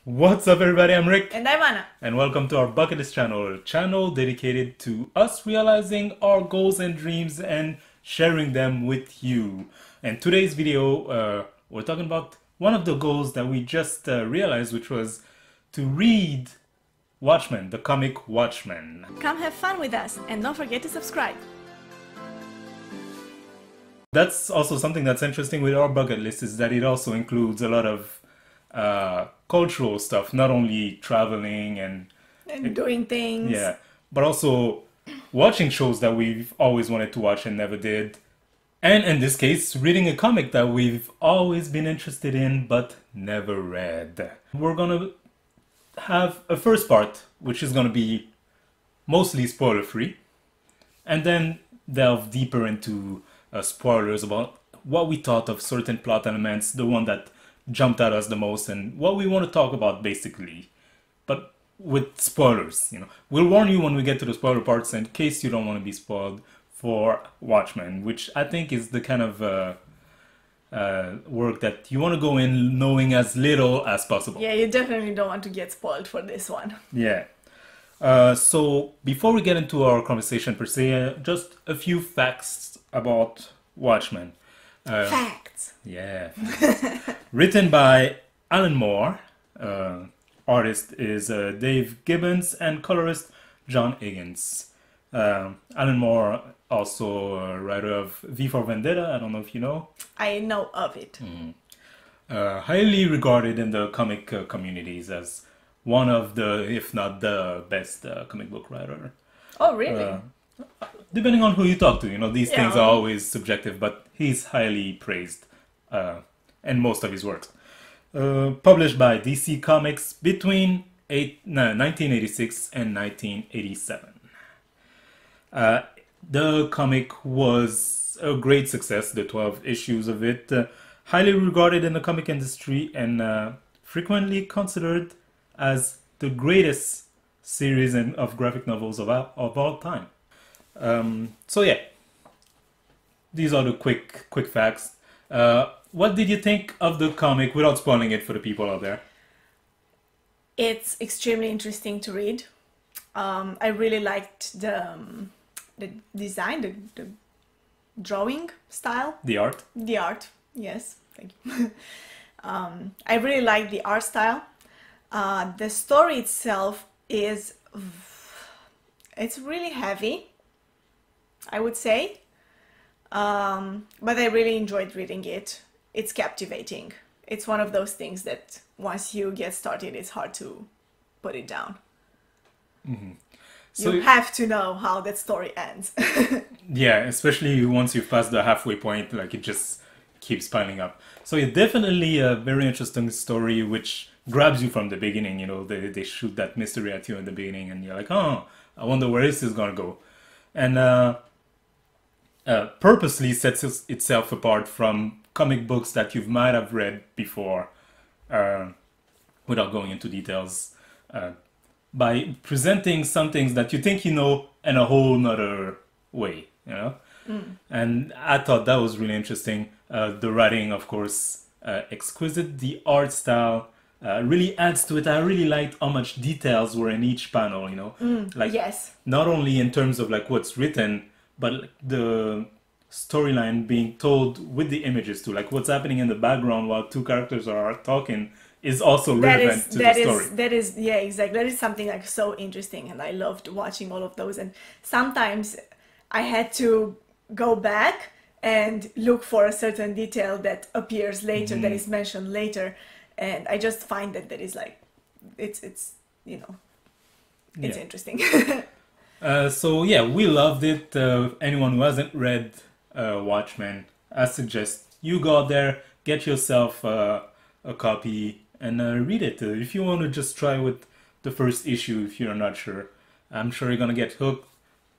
What's up everybody, I'm Rick. And I'm Anna. And welcome to our bucket list channel, a channel dedicated to us realizing our goals and dreams and sharing them with you. And today's video, we're talking about one of the goals that we just realized, which was to read Watchmen, the comic Watchmen. Come have fun with us and don't forget to subscribe. That's also something that's interesting with our bucket list, is that it also includes a lot of cultural stuff, not only traveling and doing things. yeah, but also watching shows that we've always wanted to watch and never did. And in this case, reading a comic that we've always been interested in but never read. We're gonna have a first part, which is gonna be mostly spoiler free, and then delve deeper into spoilers about what we thought of certain plot elements, the one that jumped at us the most, and what we want to talk about basically, but with spoilers. We'll warn you when we get to the spoiler parts in case you don't want to be spoiled for Watchmen, which I think is the kind of work that you want to go in knowing as little as possible. Yeah, you definitely don't want to get spoiled for this one. Yeah. So before we get into our conversation per se, just a few facts about Watchmen. Facts. Yeah. Written by Alan Moore. Artist is Dave Gibbons and colorist John Higgins. Alan Moore, also a writer of V for Vendetta. I don't know if you know. I know of it. Highly regarded in the comic communities as one of the, if not the best comic book writer. Oh, really? Depending on who you talk to, these Yeah. things are always subjective, but he's highly praised in most of his works. Published by DC Comics between 1986 and 1987. The comic was a great success, the 12 issues of it, highly regarded in the comic industry and frequently considered as the greatest series of graphic novels of all time. So yeah, these are the quick facts. What did you think of the comic without spoiling it for the people out there? It's extremely interesting to read. I really liked the design, the drawing style. The art? The art, yes, thank you. I really like the art style. The story itself it's really heavy, I would say, but I really enjoyed reading it. It's captivating. It's one of those things that once you get started, it's hard to put it down. So you have to know how that story ends. yeah, especially once you've passed the halfway point, like it just keeps piling up. So it's definitely a very interesting story which grabs you from the beginning. They shoot that mystery at you in the beginning and you're like, oh, I wonder where this is gonna go. And purposely sets itself apart from comic books that you might have read before, without going into details, by presenting some things that you think you know in a whole nother way, And I thought that was really interesting. The writing, of course, exquisite. The art style really adds to it. I really liked how much details were in each panel, like Yes. not only in terms of like what's written, but like the storyline being told with the images too. Like what's happening in the background while two characters are talking is also relevant to the story. Yeah, exactly. That is something like so interesting, and I loved watching all of those. And sometimes I had to go back and look for a certain detail that appears later, that is mentioned later, and I just find that is like, it's Yeah. interesting. So yeah, we loved it. Anyone who hasn't read Watchmen, I suggest you go out there, get yourself a copy, and read it. If you want to just try with the first issue, if you're not sure, I'm sure you're gonna get hooked.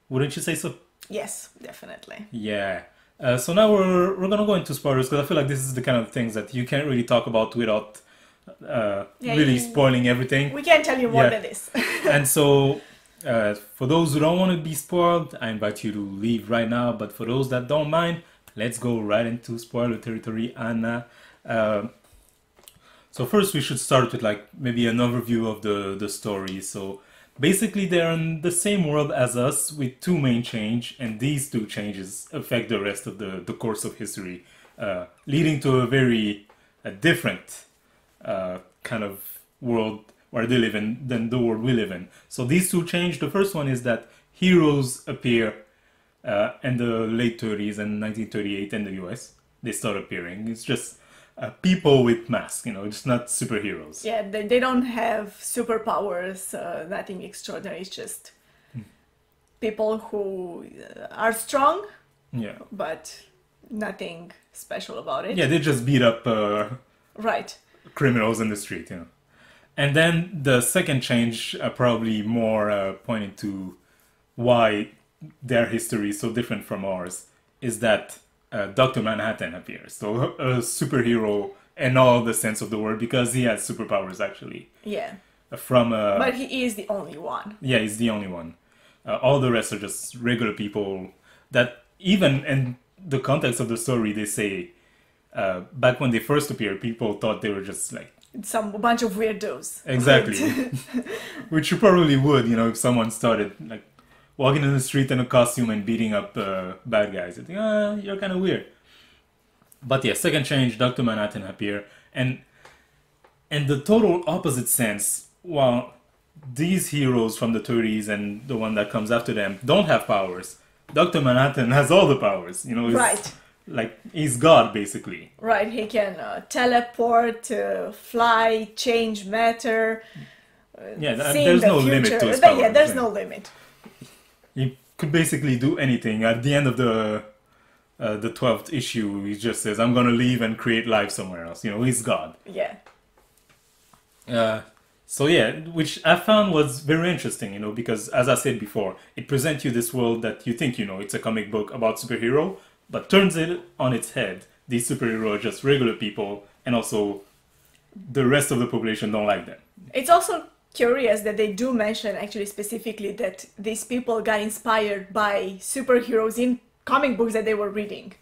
Wouldn't you say so? Yes, definitely. Yeah. So now we're gonna go into spoilers because I feel like this is the kind of things that you can't really talk about without really spoiling everything. We can't tell you more Yeah. than this. And so, for those who don't want to be spoiled, I invite you to leave right now. But for those that don't mind, let's go right into spoiler territory. And So first we should start with like maybe an overview of the story. So basically they're in the same world as us with two main change, and these two changes affect the rest of the course of history, leading to a very different kind of world where they live in than the world we live in. So these two change. The first one is that heroes appear in the late 30s and 1938 in the US. They start appearing. It's just people with masks, it's not superheroes. Yeah, they don't have superpowers, nothing extraordinary. It's just people who are strong, Yeah. but nothing special about it. Yeah, they just beat up Right. criminals in the street. And then the second change, probably more pointing to why their history is so different from ours, is that Dr. Manhattan appears. So a superhero in all the sense of the word, because he has superpowers actually. Yeah. From But he is the only one. Yeah, he's the only one. All the rest are just regular people that even in the context of the story, they say back when they first appeared, people thought they were just like A bunch of weirdos. exactly, which you probably would, if someone started like walking in the street in a costume and beating up bad guys. You think, you're kind of weird. But yeah, second change, Dr. Manhattan appear, and in the total opposite sense, while these heroes from the 30s and the one that comes after them don't have powers, Dr. Manhattan has all the powers. He's, Right. Like, he's God, basically. Right, he can teleport, fly, change matter, Yeah, see there's the no future. limit to his But powers. yeah, there's no limit. He could basically do anything. At the end of the 12th issue, he just says, I'm gonna leave and create life somewhere else. He's God. Yeah. So yeah, which I found was very interesting, because as I said before, it presents you this world that you think, it's a comic book about superhero, but turns it on its head. These superheroes are just regular people, and also the rest of the population don't like them. It's also curious that they do mention actually specifically that these people got inspired by superheroes in comic books that they were reading.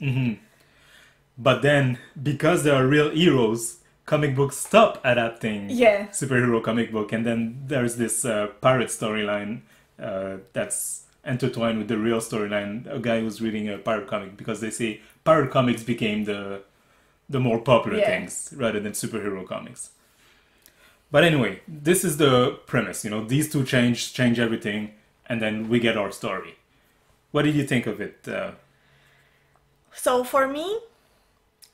But then, because there are real heroes, comic books stop adapting Yeah. superhero comic book, and then there's this pirate storyline that's intertwined with the real storyline. A guy who's reading a pirate comic because they say pirate comics became the more popular Yeah. things rather than superhero comics. But anyway, this is the premise. These two change everything, and then we get our story. What did you think of it? So for me,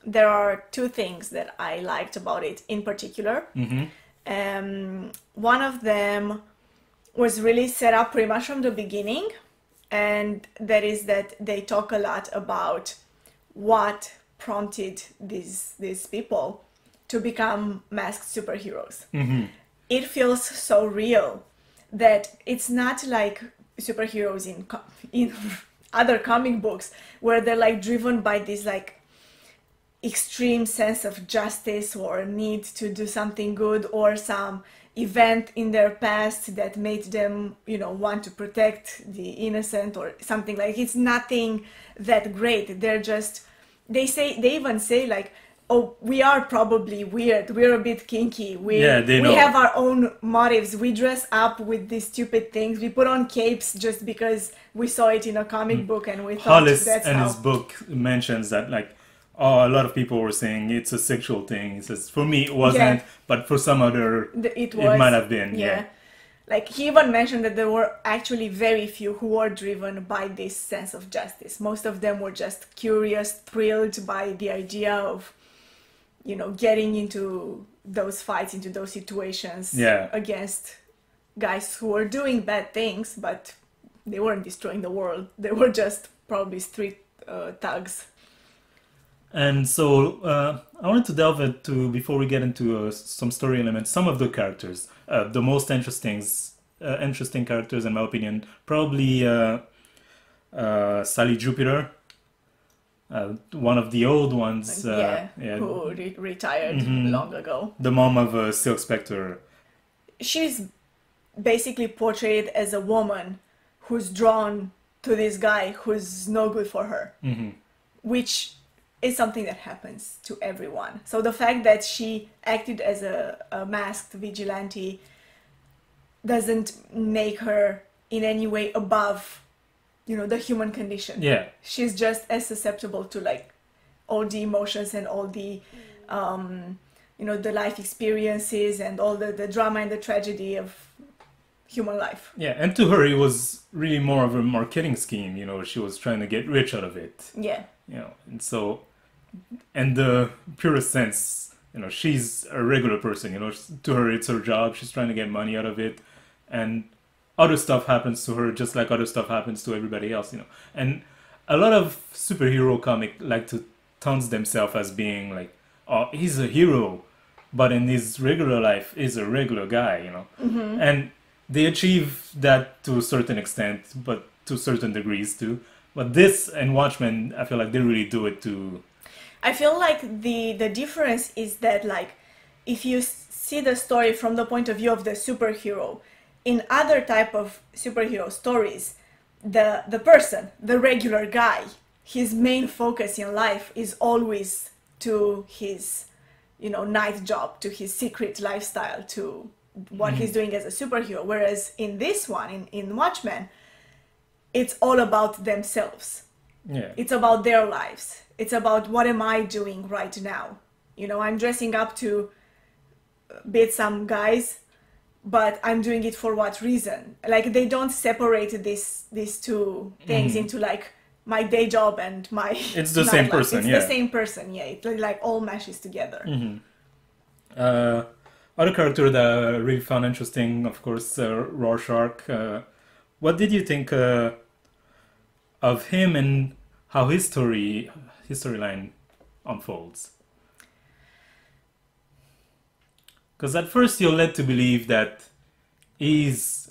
there are two things that I liked about it in particular. One of them was really set up pretty much from the beginning, and that is that they talk a lot about what prompted these people to become masked superheroes. It feels so real that it's not like superheroes in other comic books where they're like driven by this like extreme sense of justice or need to do something good or some event in their past that made them want to protect the innocent or something. Like, it's nothing that great. They even say like, oh, we are probably weird, we're a bit kinky, we know. have our own motives, we dress up with these stupid things, we put on capes just because we saw it in a comic book and we thought Hollis that's in how... his book mentions that like, oh, a lot of people were saying it's a sexual thing. He says, for me it wasn't, Yeah. but for some other It it might have been. Yeah. Like, he even mentioned that there were actually very few who were driven by this sense of justice. Most of them were just curious, thrilled by the idea of, getting into those fights, into those situations Yeah. against guys who were doing bad things, but they weren't destroying the world. They were just probably street thugs. And so I wanted to delve into, before we get into some story elements, some of the characters. The most interesting characters, in my opinion, probably Sally Jupiter, one of the old ones. Who retired long ago. The mom of Silk Spectre. She's basically portrayed as a woman who's drawn to this guy who's no good for her. Which is something that happens to everyone. So the fact that she acted as a masked vigilante doesn't make her in any way above, the human condition. Yeah. She's just as susceptible to like all the emotions and all the, the life experiences and all the drama and the tragedy of human life. Yeah, and to her it was really more of a marketing scheme, she was trying to get rich out of it. Yeah. And so, in the purest sense, she's a regular person, to her it's her job, she's trying to get money out of it, and other stuff happens to her just like other stuff happens to everybody else, And a lot of superhero comic like to taunt themselves as being like, oh, he's a hero, but in his regular life is a regular guy, Mm-hmm. And they achieve that to a certain extent, but to certain degrees too. But this and Watchmen, I feel like they really do it too. I feel like the difference is that like if you see the story from the point of view of the superhero, in other type of superhero stories, the person, the regular guy, his main focus in life is always to his night job, to his secret lifestyle, to what he's doing as a superhero. Whereas in this one, in Watchmen, it's all about themselves. Yeah. It's about their lives. It's about what am I doing right now. I'm dressing up to beat some guys, but I'm doing it for what reason? Like they don't separate these two things into like my day job and my It's the same nightlife. person, It's yeah. the same person, yeah. It like all meshes together. Other character that I really found interesting, of course, Rorschach. What did you think of him and how his storyline unfolds? Because at first you're led to believe that he's,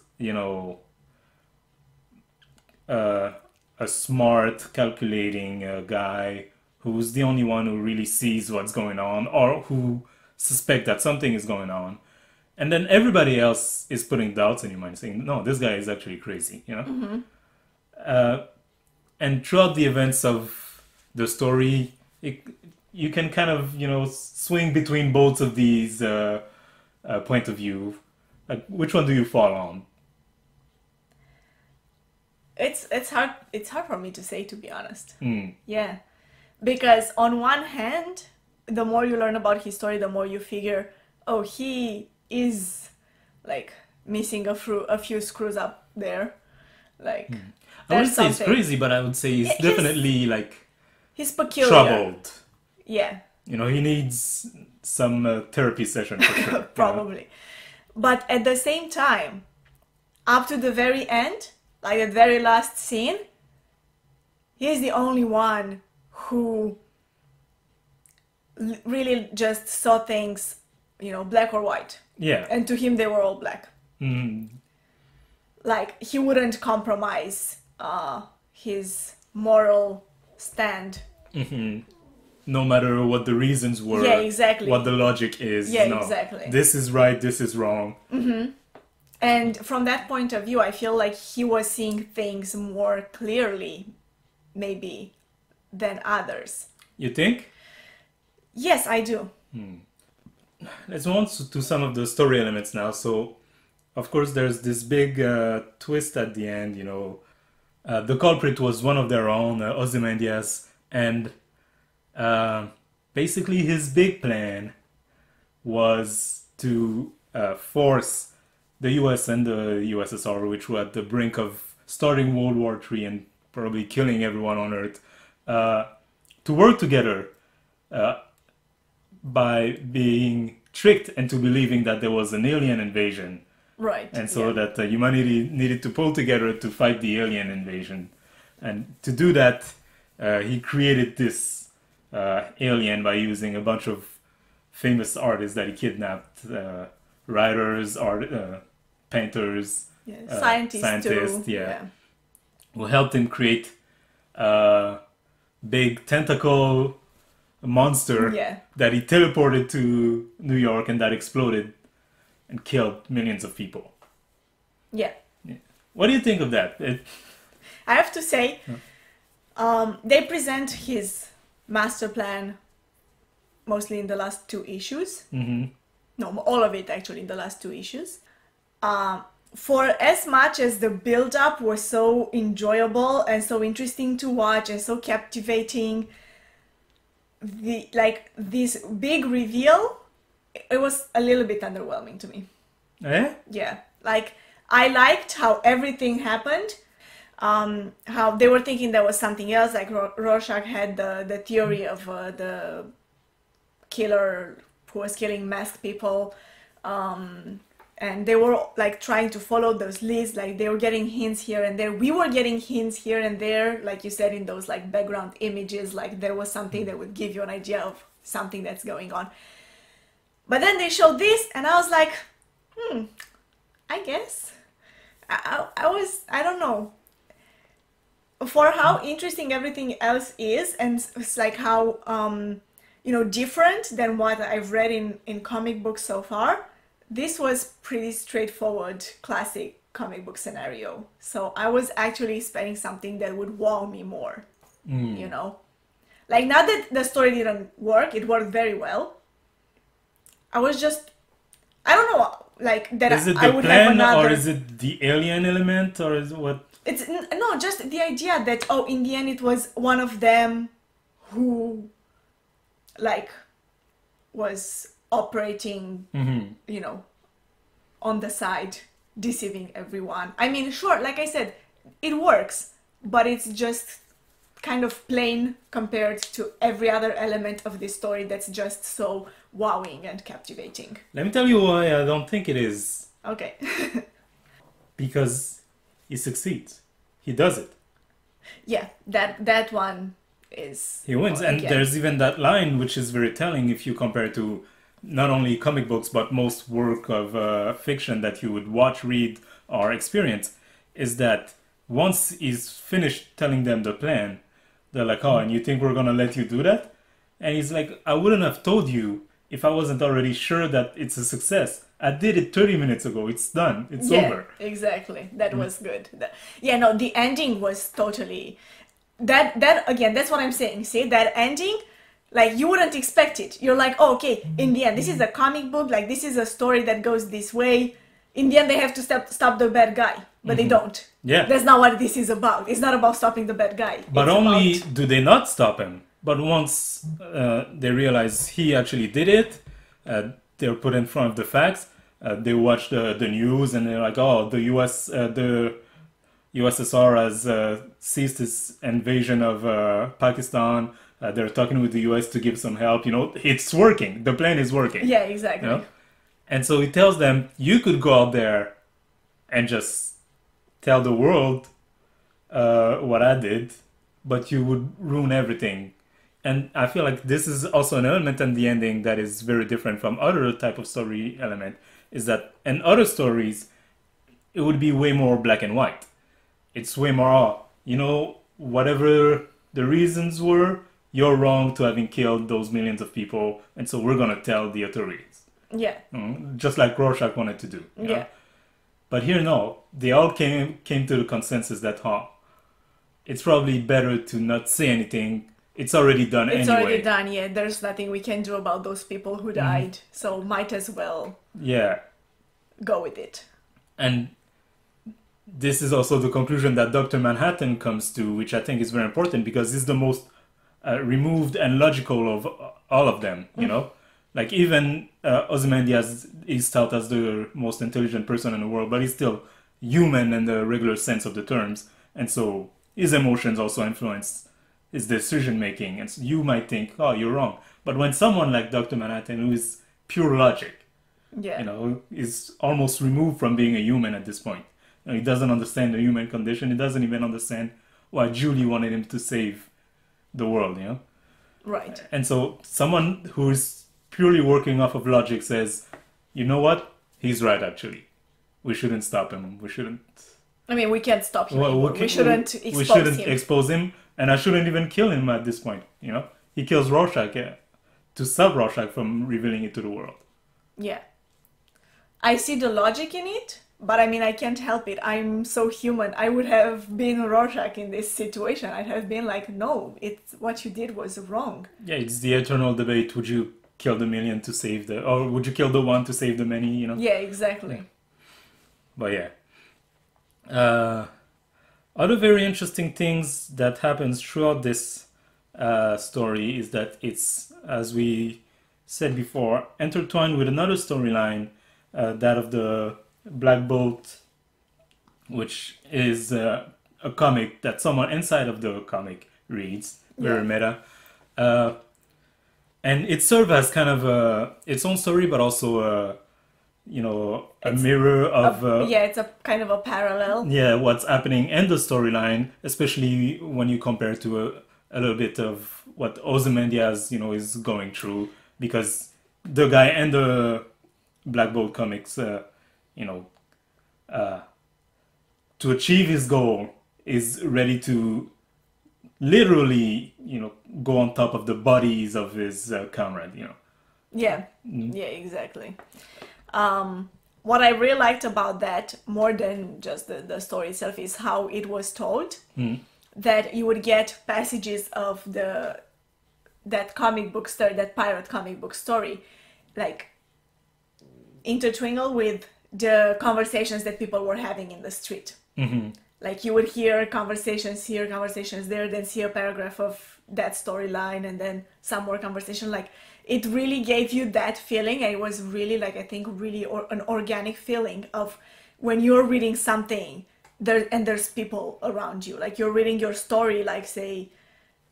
a smart, calculating guy who's the only one who really sees what's going on or who suspect that something is going on. And then everybody else is putting doubts in your mind, saying, no, this guy is actually crazy, And throughout the events of the story, you can kind of, swing between both of these point of view. Like, which one do you fall on? It's hard for me to say, to be honest. Mm. Yeah. Because on one hand, the more you learn about his story, the more you figure, oh, he is like missing a few screws up there. Like I would there's say it's something. crazy, but I would say he's He's- definitely like He's peculiar. troubled. Yeah, He needs some therapy session for sure. probably. But at the same time, up to the very end, like the very last scene, he's the only one who really just saw things, black or white. Yeah. And to him, they were all black. Mm. Like, he wouldn't compromise his moral stand. Mhm. No matter what the reasons were, Yeah, exactly. what the logic is. Yeah, no, exactly. This is right, this is wrong. And from that point of view, I feel like he was seeing things more clearly, maybe, than others. You think? Yes, I do. Let's move on to some of the story elements now. So, of course, there's this big twist at the end, the culprit was one of their own, Ozymandias, and basically his big plan was to force the US and the USSR, which were at the brink of starting World War III and probably killing everyone on Earth, to work together by being tricked into believing that there was an alien invasion. Right. And so yeah. that humanity needed to pull together to fight the alien invasion. And to do that, he created this alien by using a bunch of famous artists that he kidnapped, writers, painters, Yeah, scientists too. yeah, who helped him create a big tentacle monster Yeah. that he teleported to New York and that exploded and killed millions of people. Yeah. What do you think of that? I have to say, they present his master plan, mostly in the last 2 issues. Mm-hmm. No, all of it actually in the last 2 issues. For as much as the build-up was so enjoyable and so interesting to watch and so captivating, this big reveal, it was a little bit underwhelming to me. Eh? Yeah, like I liked how everything happened. How they were thinking there was something else, like Rorschach had the theory of the killer who was killing masked people, and they were like trying to follow those leads, like they were getting hints here and there. We were getting hints here and there, like you said, in those like background images, like there was something that would give you an idea of something that's going on. But then they showed this and I was like, I guess. I don't know. For how interesting everything else is, and it's like how, different than what I've read in comic books so far, this was pretty straightforward, classic comic book scenario. So I was actually expecting something that would wow me more, Like, not that the story didn't work, it worked very well. I was just, I don't know, like, that Is it I the would have plan, another... or is it the alien element, or is it what? It's no, just the idea that, in the end it was one of them who, like, was operating, on the side, deceiving everyone. I mean, sure, like I said, it works, but it's just kind of plain compared to every other element of this story that's just so wowing and captivating. Let me tell you why I don't think it is. Okay. Because he succeeds. He does it. Yeah, that one is... He wins. And again. there's even that line, which is very telling if you compare to not only comic books, but most work of fiction that you would watch, read, or experience, is that once he's finished telling them the plan, they're like, oh, and you think we're going to let you do that? And he's like, I wouldn't have told you if I wasn't already sure that it's a success. I did it 30 minutes ago. It's done. It's over. Exactly. That was good. The ending was totally... That again, that's what I'm saying. See, that ending, like, you wouldn't expect it. You're like, oh, okay, in the end, this is a comic book. Like, this is a story that goes this way. In the end, they have to stop the bad guy. But they don't. Yeah. That's not what this is about. It's not about stopping the bad guy. But it's only about... do they not stop him. But once they realize he actually did it, they're put in front of the facts. They watch the news and they're like, oh, the USSR has ceased its invasion of Pakistan. They're talking with the US to give some help. It's working. The plan is working. Yeah, exactly. And so he tells them, you could go out there and just tell the world what I did, but you would ruin everything. And I feel like this is also an element in the ending that is very different from other type of story element, is that in other stories, it would be way more black and white. It's way more, whatever the reasons were, you're wrong to having killed those millions of people, and so we're going to tell the authorities. Yeah. Just like Rorschach wanted to do. You know? But here, no. They all came to the consensus that, it's probably better to not say anything. It's already done anyway. It's already done, yeah. There's nothing we can do about those people who died, so might as well go with it. And this is also the conclusion that Dr. Manhattan comes to, which I think is very important because he's the most removed and logical of all of them, Like even Ozymandias is thought as the most intelligent person in the world, but he's still human in the regular sense of the terms. And so his emotions also influence his decision making. And so you might think, oh, you're wrong. But when someone like Dr. Manhattan, who is pure logic, is almost removed from being a human at this point. He doesn't understand the human condition. He doesn't even understand why Julie wanted him to save the world, Right. And so someone who is purely working off of logic says, you know what? He's right, actually. We shouldn't stop him. We shouldn't... I mean, we can't stop him. We shouldn't expose him. And I shouldn't even kill him at this point, He kills Rorschach to stop Rorschach from revealing it to the world. Yeah. I see the logic in it, But I mean, I can't help it. I'm so human. I would have been Rorschach in this situation. I'd have been like, no, it's what you did was wrong. Yeah, it's the eternal debate. Would you kill the million to save the, or would you kill the one to save the many, you know? Yeah, exactly. But yeah. Other very interesting things that happens throughout this story is that it's, as we said before, intertwined with another storyline, that of the Black Bolt, which is a comic that someone inside of the comic reads, very meta. And it serves as kind of its own story, but also a mirror of yeah, it's a kind of a parallel. yeah, what's happening in the storyline, especially when you compare to a little bit of what Ozymandias, is going through, because the guy in the Black Bolt comics, to achieve his goal, is ready to literally, go on top of the bodies of his comrade, Yeah, yeah, exactly. What I really liked about that, more than just the story itself, is how it was told. That you would get passages of that comic book story, that pirate comic book story, like intertwined with the conversations that people were having in the street. Like you would hear conversations here, conversations there, then see a paragraph of that storyline, and then some more conversation. Like it really gave you that feeling, and it was really, like, I think really an organic feeling of when you're reading something there and there's people around you. Like you're reading your story, like say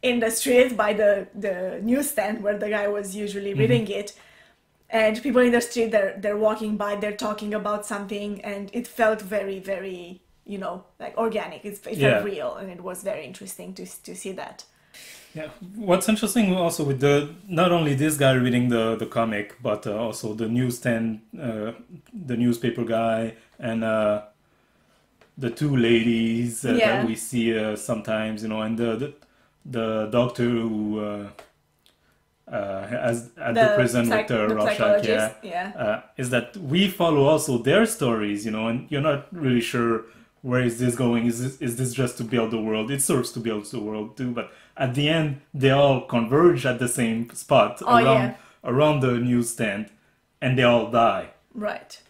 in the street by the newsstand where the guy was usually reading it, and people in the street, they're walking by, they're talking about something, and it felt very, very, like organic. It felt real, and it was very interesting to see that. Yeah, what's interesting also with not only this guy reading the comic, but also the newsstand, the newspaper guy, and the two ladies that we see sometimes, and the doctor who as at the prison with Rorschach, is that we follow also their stories, and you're not really sure where is this going. Is this just to build the world? It serves to build the world too, but at the end they all converge at the same spot around the newsstand, and they all die. Right.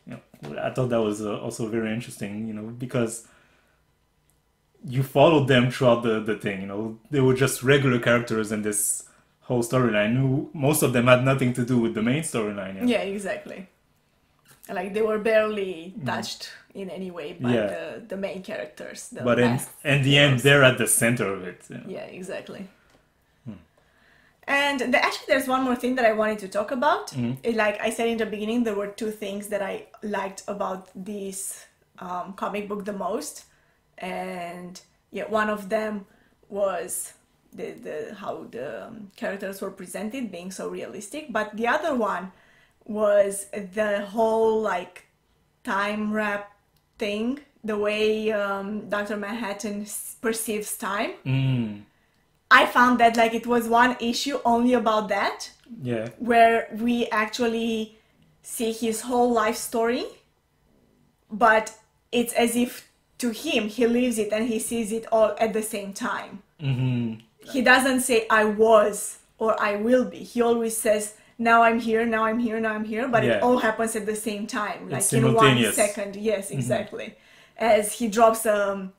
I thought that was also very interesting, because you followed them throughout the thing. They were just regular characters in this whole storyline. Most of them had nothing to do with the main storyline. Yeah, exactly. Like they were barely touched in any way by the main characters. But in the end, they're at the center of it. Yeah, exactly. And actually, there's one more thing that I wanted to talk about. Like I said in the beginning, there were two things that I liked about this comic book the most, and one of them was how the characters were presented, being so realistic. But the other one was the whole like time wrap thing, the way Dr. Manhattan perceives time. I found that like it was one issue only about that, where we actually see his whole life story, but it's as if to him he lives it and he sees it all at the same time. He doesn't say I was or I will be. He always says now I'm here, now I'm here, now I'm here, but it all happens at the same time, like in 1 second. Yes, exactly. As he drops a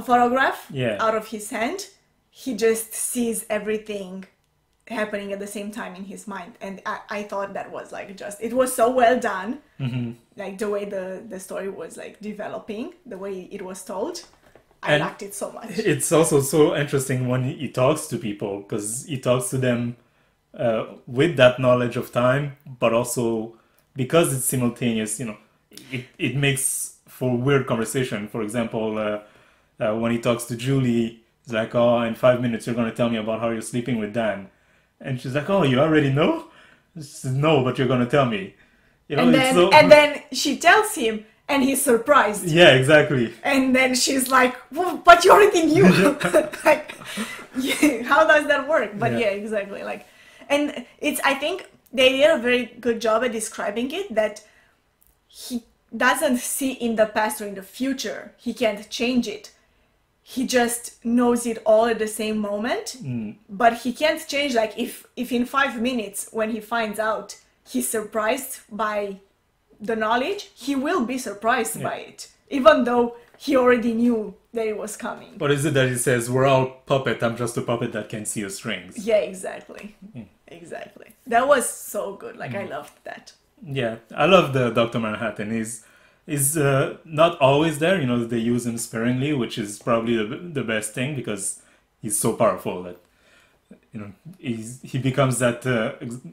photograph out of his hand, he just sees everything happening at the same time in his mind. And I thought that was like it was so well done. Like the way the story was like developing, the way it was told. I liked it so much. It's also so interesting when he talks to people, because he talks to them with that knowledge of time, but also because it's simultaneous, it makes for weird conversation. For example, when he talks to Julie, it's like, oh, in 5 minutes you're going to tell me about how you're sleeping with Dan. And she's like, oh, you already know? She says, no, but you're going to tell me. And then she tells him, and he's surprised. Yeah, exactly. And then she's like, well, but you already knew. Like, how does that work? But exactly. Like, and I think they did a very good job at describing it, that doesn't see in the past or in the future. He can't change it. He just knows it all at the same moment. But he can't change, like, if in 5 minutes when he finds out he's surprised by the knowledge, he will be surprised by it, even though he already knew that it was coming. What is it that he says? We're all puppet. I'm just a puppet that can see the strings. Yeah, exactly. Exactly. That was so good. Like, I loved that. Yeah, I love the Dr. Manhattan. He's not always there. You know, they use him sparingly, which is probably the best thing because he's so powerful that, you know, he becomes that,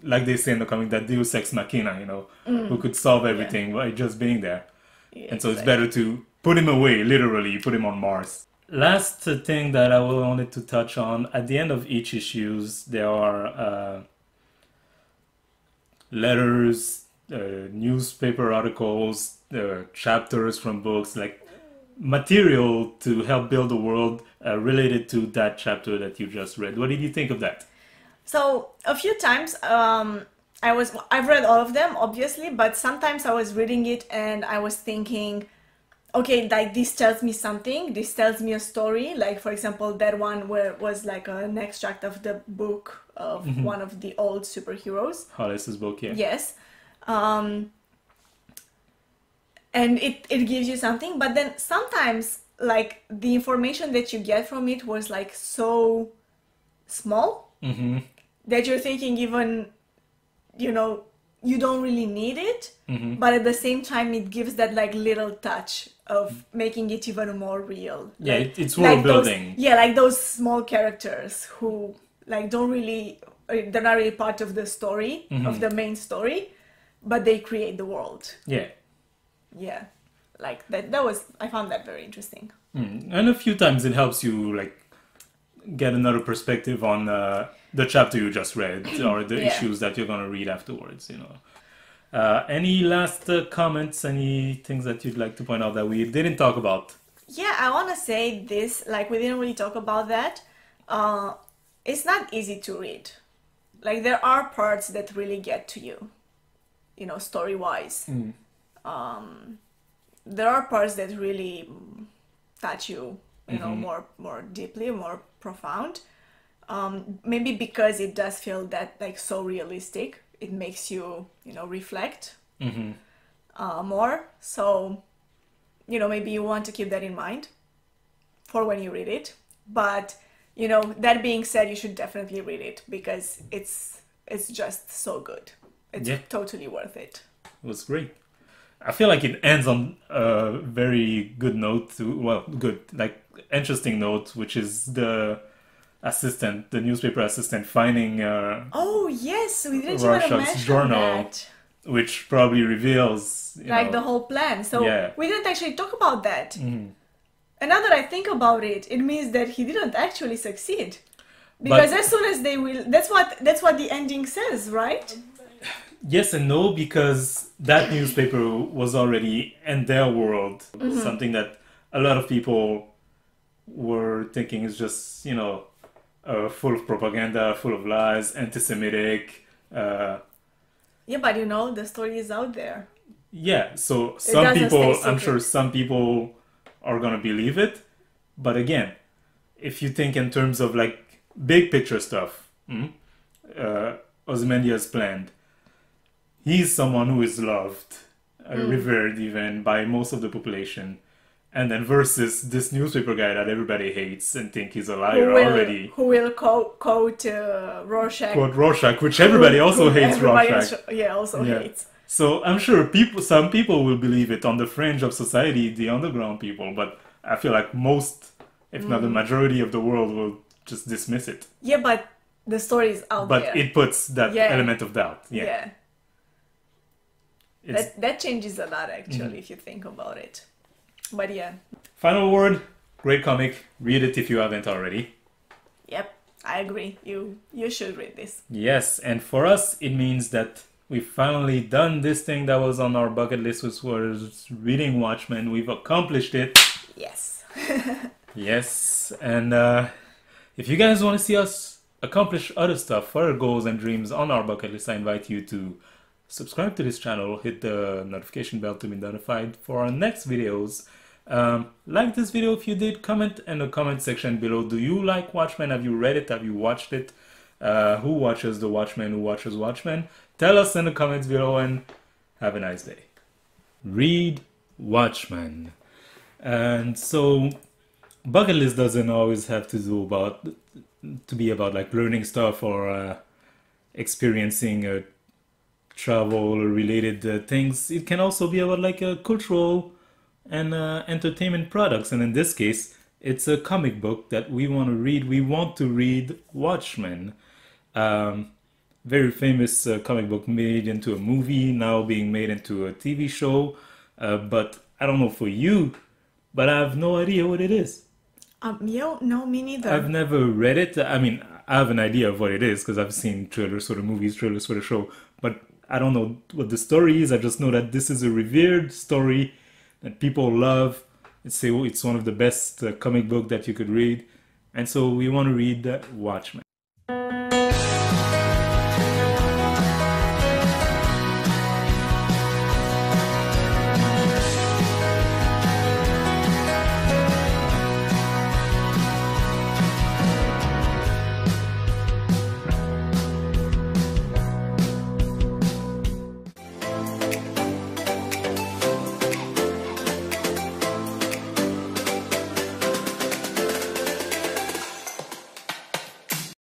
like they say in the comic, that Deus Ex Machina, you know, who could solve everything by just being there. Yeah, And so it's better to put him away, literally, put him on Mars. Last thing that I wanted to touch on, at the end of each issues, there are letters, newspaper articles, chapters from books, like material to help build the world related to that chapter that you just read. What did you think of that? So a few times I've read all of them, obviously, but sometimes I was reading it and I was thinking, okay, like this tells me something, this tells me a story. Like, for example, that one where it was like an extract of the book of one of the old superheroes. Hollis's book, yeah. Yes. And it gives you something, but then sometimes, like, the information that you get from it was like so small that you're thinking, even, you know, you don't really need it, but at the same time it gives that like little touch of making it even more real. Yeah, like, it's world building. Like those small characters who like don't really, they're not really part of the story, of the main story, but they create the world. Yeah, like that was, I found that very interesting. And a few times it helps you like get another perspective on the chapter you just read or the issues that you're going to read afterwards, you know. Any last comments, any things that you'd like to point out that we didn't talk about? Yeah, I want to say this, like we didn't really talk about that. It's not easy to read. Like there are parts that really get to you, you know, story-wise. There are parts that really touch you, you know, more deeply, more profound. Maybe because it does feel that like so realistic, it makes you, you know, reflect more. So, you know, maybe you want to keep that in mind for when you read it. But, you know, that being said, you should definitely read it because it's just so good. It's totally worth it. It was great. I feel like it ends on a very good note, like interesting note, which is the newspaper assistant finding oh yes, we didn't even Rorschach's mention journal, that. which probably reveals like the whole plan. So we didn't actually talk about that. And now that I think about it, it means that he didn't actually succeed. Because as soon as they will, that's what the ending says, right? Yes and no, because that newspaper was already in their world, something that a lot of people were thinking is just, you know, full of propaganda, full of lies, anti-Semitic. Yeah, but you know, the story is out there. Yeah, so some people, I'm sure some people are gonna believe it, but again, if you think in terms of like big picture stuff, Ozymandias planned. He's someone who is loved, revered even by most of the population. And then versus this newspaper guy that everybody hates and think he's a liar already. Who will quote Rorschach. Quote Rorschach, which everybody also hates Rorschach. Hates. So I'm sure some people will believe it on the fringe of society, the underground people. But I feel like most, if not the majority of the world will just dismiss it. Yeah, but the story is out there. But it puts that element of doubt. Yeah. That changes a lot, actually, if you think about it. But yeah. Final word, great comic. Read it if you haven't already. Yep, I agree. You should read this. Yes, and for us, it means that we've finally done this thing that was on our bucket list, which was reading Watchmen. We've accomplished it. Yes. Yes, and if you guys want to see us accomplish other stuff, other goals and dreams on our bucket list, I invite you to subscribe to this channel, hit the notification bell to be notified for our next videos. Like this video if you did, comment in the comment section below. Do you like Watchmen? Have you read it? Have you watched it? Who watches the Watchmen? Who watches Watchmen? Tell us in the comments below, and have a nice day. Read Watchmen. And so bucket list doesn't always have to be about like learning stuff or experiencing travel related things. It can also be about like cultural and entertainment products. And in this case, it's a comic book that we want to read. We want to read Watchmen. Very famous comic book made into a movie, now being made into a TV show. But I don't know for you, but I have no idea what it is. No, me neither. I've never read it. I mean, I have an idea of what it is because I've seen trailers for the movies, trailers for the show, but I don't know what the story is. I just know that this is a revered story that people love. It's one of the best comic book that you could read, and so we want to read Watchmen.